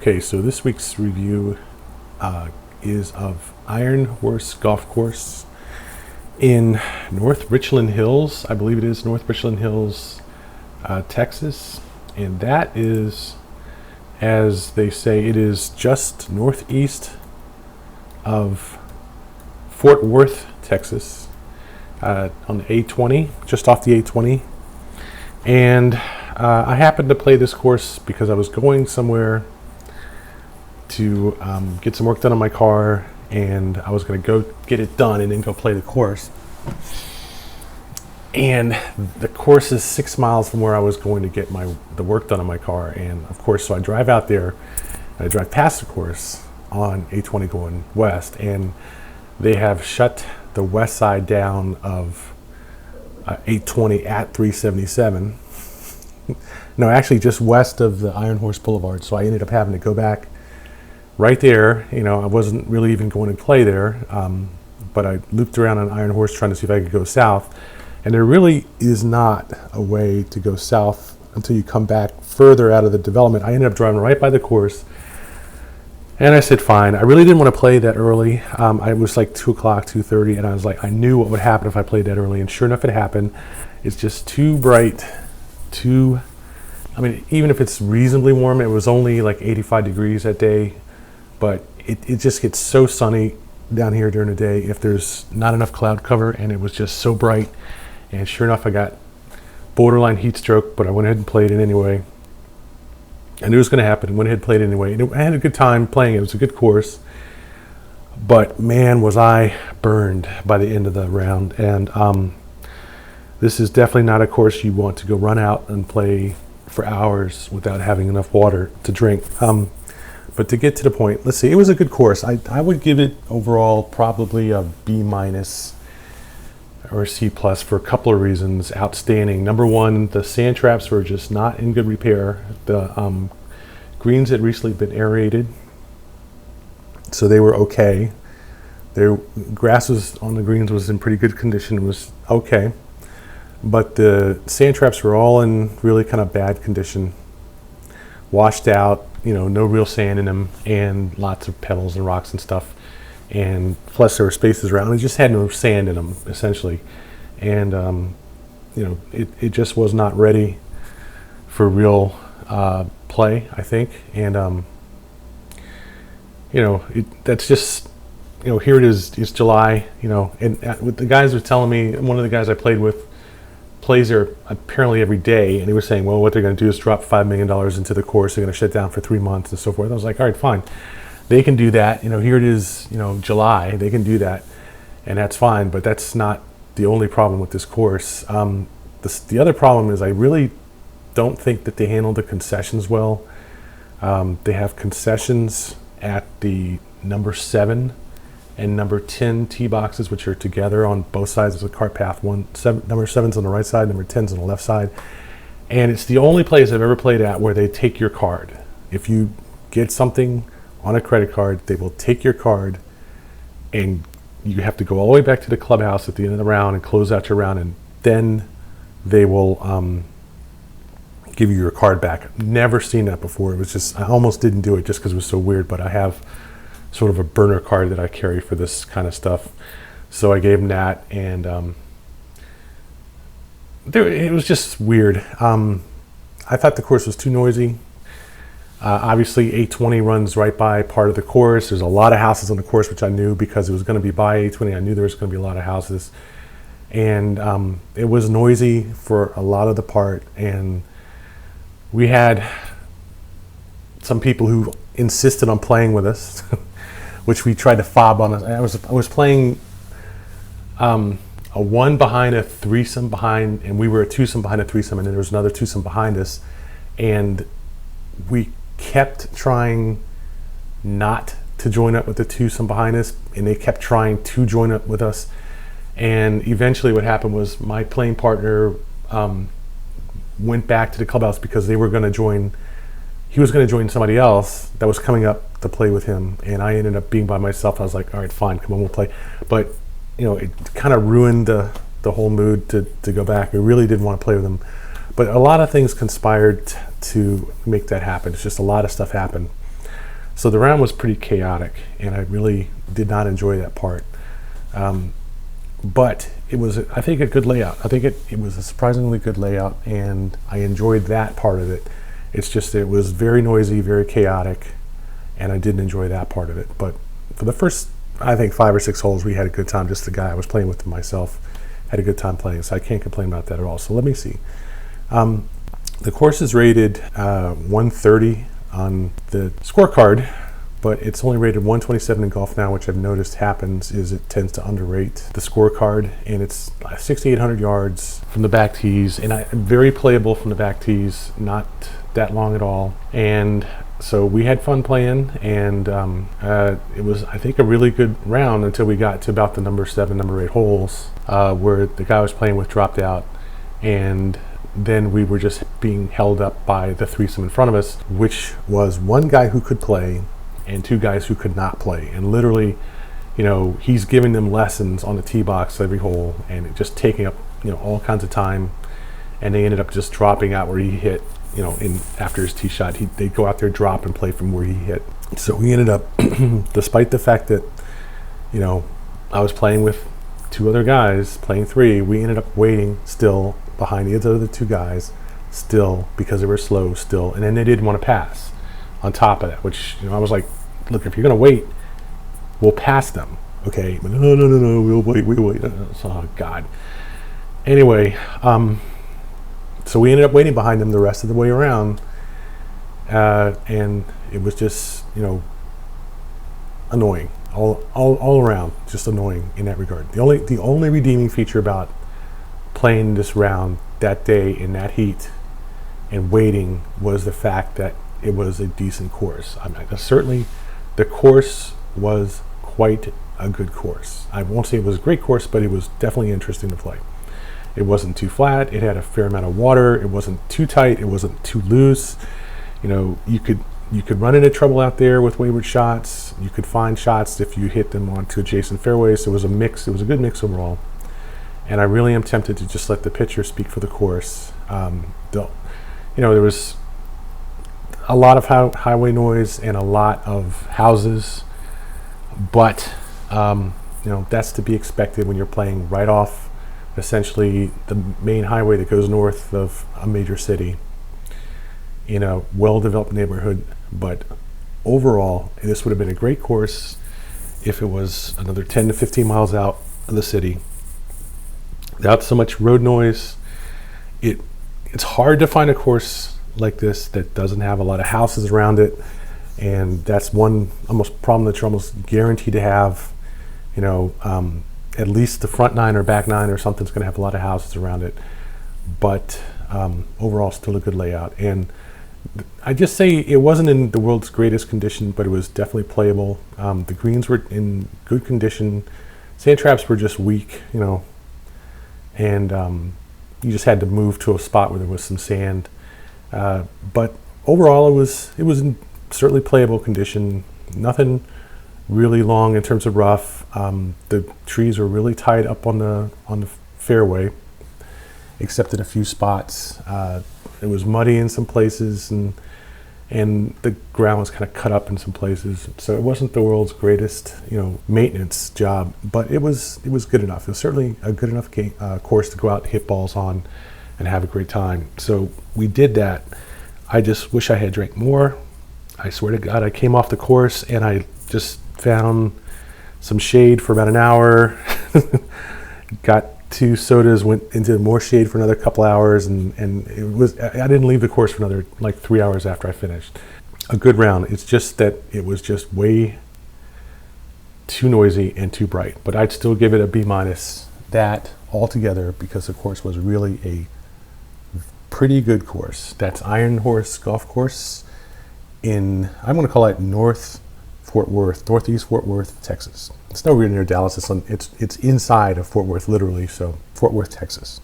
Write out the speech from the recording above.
Okay, so this week's review is of Iron Horse Golf Course in North Richland Hills. I believe it is North Richland Hills, Texas. And that is, as they say, it is just northeast of Fort Worth, Texas, on the A20, just off the A20. And I happened to play this course because I was going somewhere to get some work done on my car, and I was going to go get it done and then go play the course. And the course is 6 miles from where I was going to get the work done on my car. And of course, so I drive out there, and I drive past the course on A20 going west, and they have shut the west side down of 820 at 377. No, actually just west of the Iron Horse Boulevard. So I ended up having to go back right there. I wasn't really even going to play there, but I looped around on Iron Horse trying to see if I could go south. And there really is not a way to go south until you come back further out of the development. I ended up driving right by the course, and I said, fine. I really didn't want to play that early. I was like 2 o'clock, 2:30, and I was like, I knew what would happen if I played that early, and sure enough, it happened. It's just too bright, even if it's reasonably warm, it was only like 85 degrees that day. But it just gets so sunny down here during the day if there's not enough cloud cover, and it was just so bright. And sure enough, I got borderline heat stroke, but I went ahead and played it anyway. I knew it was going to happen. Went ahead and played it anyway. And I had a good time playing it. It was a good course. But man, was I burned by the end of the round. And this is definitely not a course you want to go run out and play for hours without having enough water to drink. But to get to the point, let's see, it was a good course. I would give it overall probably a B- or C+ for a couple of reasons. Outstanding. Number one, the sand traps were just not in good repair. The greens had recently been aerated, so they were okay. Their grasses on the greens was in pretty good condition. It was okay. But the sand traps were all in really kind of bad condition. Washed out, no real sand in them, and lots of pebbles and rocks and stuff. And plus there were spaces around. It just had no sand in them, essentially. And, it just was not ready for real play, I think. And, that's just, here it is, it's July, and what the guys were telling me, one of the guys I played with plays there apparently every day, and he was saying, well, what they're going to do is drop $5 million into the course. They're going to shut down for 3 months and so forth. I was like, all right, fine. They can do that. Here it is, July. They can do that, and that's fine. But that's not the only problem with this course. The other problem is I really don't think that they handle the concessions well. They have concessions at the number 7 and number 10 tee boxes, which are together on both sides of the cart path. Number 7's on the right side, number 10's on the left side. And it's the only place I've ever played at where they take your card. If you get something on a credit card, they will take your card, and you have to go all the way back to the clubhouse at the end of the round and close out your round, and then they will give you your card back. Never seen that before. It was just, I almost didn't do it just because it was so weird, but I have sort of a burner card that I carry for this kind of stuff. So I gave them that, and it was just weird. I thought the course was too noisy. Obviously, 820 runs right by part of the course. There's a lot of houses on the course, which I knew because it was going to be by 820. I knew there was going to be a lot of houses. And it was noisy for a lot of the part. And we had some people who insisted on playing with us, which we tried to fob on us. I was playing a one behind a threesome behind, and we were a twosome behind a threesome, and then there was another twosome behind us. And we kept trying not to join up with the twosome behind us, and they kept trying to join up with us. And eventually what happened was my playing partner went back to the clubhouse because they were going to join. He was going to join somebody else that was coming up to play with him, and I ended up being by myself. I was like, all right, fine, come on, we'll play. But it kind of ruined the whole mood to go back. We really didn't want to play with them. But a lot of things conspired to make that happen. It's just a lot of stuff happened. So the round was pretty chaotic, and I really did not enjoy that part. But it was, I think, a good layout. I think it was a surprisingly good layout, and I enjoyed that part of it. It's just it was very noisy, very chaotic, and I didn't enjoy that part of it. But for the first, I think, 5 or 6 holes, we had a good time. Just the guy I was playing with myself had a good time playing, so I can't complain about that at all. So let me see. The course is rated 130 on the scorecard, but it's only rated 127 in golf now, which I've noticed happens is it tends to underrate the scorecard, and it's 6,800 yards from the back tees, and very playable from the back tees, not that long at all. And so we had fun playing, and it was, I think, a really good round until we got to about the number 7, number 8 holes, where the guy I was playing with dropped out, and then we were just being held up by the threesome in front of us, which was one guy who could play and 2 guys who could not play. And literally, you know, he's giving them lessons on the tee box every hole, and it just taking up, you know, all kinds of time. And they ended up just dropping out where he hit, you know, after his tee shot. They'd go out there, drop, and play from where he hit. So we ended up, despite the fact that, you know, I was playing with 2 other guys, playing 3, we ended up waiting still behind the other 2 guys, still, because they were slow still. And then they didn't want to pass on top of that, which, you know, I was like, look, if you're going to wait, we'll pass them, okay? But no, we'll wait. Oh, God. Anyway, so we ended up waiting behind them the rest of the way around, and it was just, you know, annoying, all around, just annoying in that regard. The only redeeming feature about playing this round that day in that heat and waiting was the fact that it was a decent course. I mean, certainly the course was quite a good course. I won't say it was a great course, but it was definitely interesting to play. It wasn't too flat. It had a fair amount of water. It wasn't too tight. It wasn't too loose. You know, you could run into trouble out there with wayward shots. You could find shots if you hit them onto adjacent fairways. So it was a mix. It was a good mix overall. And I really am tempted to just let the pitcher speak for the course. You know, there was a lot of highway noise and a lot of houses, but you know, that's to be expected when you're playing right off essentially the main highway that goes north of a major city in a well-developed neighborhood. But overall, this would have been a great course if it was another 10 to 15 miles out of the city without so much road noise. It's hard to find a course like this that doesn't have a lot of houses around it, and that's one almost problem that you're almost guaranteed to have. You know, at least the front 9 or back 9 or something's going to have a lot of houses around it, but overall still a good layout. And I just say it wasn't in the world's greatest condition, but it was definitely playable. The greens were in good condition. Sand traps were just weak, you know, and you just had to move to a spot where there was some sand. But overall, it was in certainly playable condition. Nothing really long in terms of rough. The trees were really tied up on the fairway, except in a few spots. It was muddy in some places, and the ground was kind of cut up in some places. So it wasn't the world's greatest, you know, maintenance job, but it was good enough. It was certainly a good enough course to go out and hit balls on and have a great time. So we did that. I just wish I had drank more. I swear to God, I came off the course and I just found some shade for about an hour. Got 2 sodas, went into more shade for another couple hours, and it was, I didn't leave the course for another like 3 hours after I finished. A good round. It's just that it was just way too noisy and too bright, but I'd still give it a B- that altogether, because the course was really a pretty good course. That's Iron Horse Golf Course in, I'm going to call it northeast Fort Worth, Texas. It's nowhere near Dallas. It's inside of Fort Worth, literally. So Fort Worth, Texas.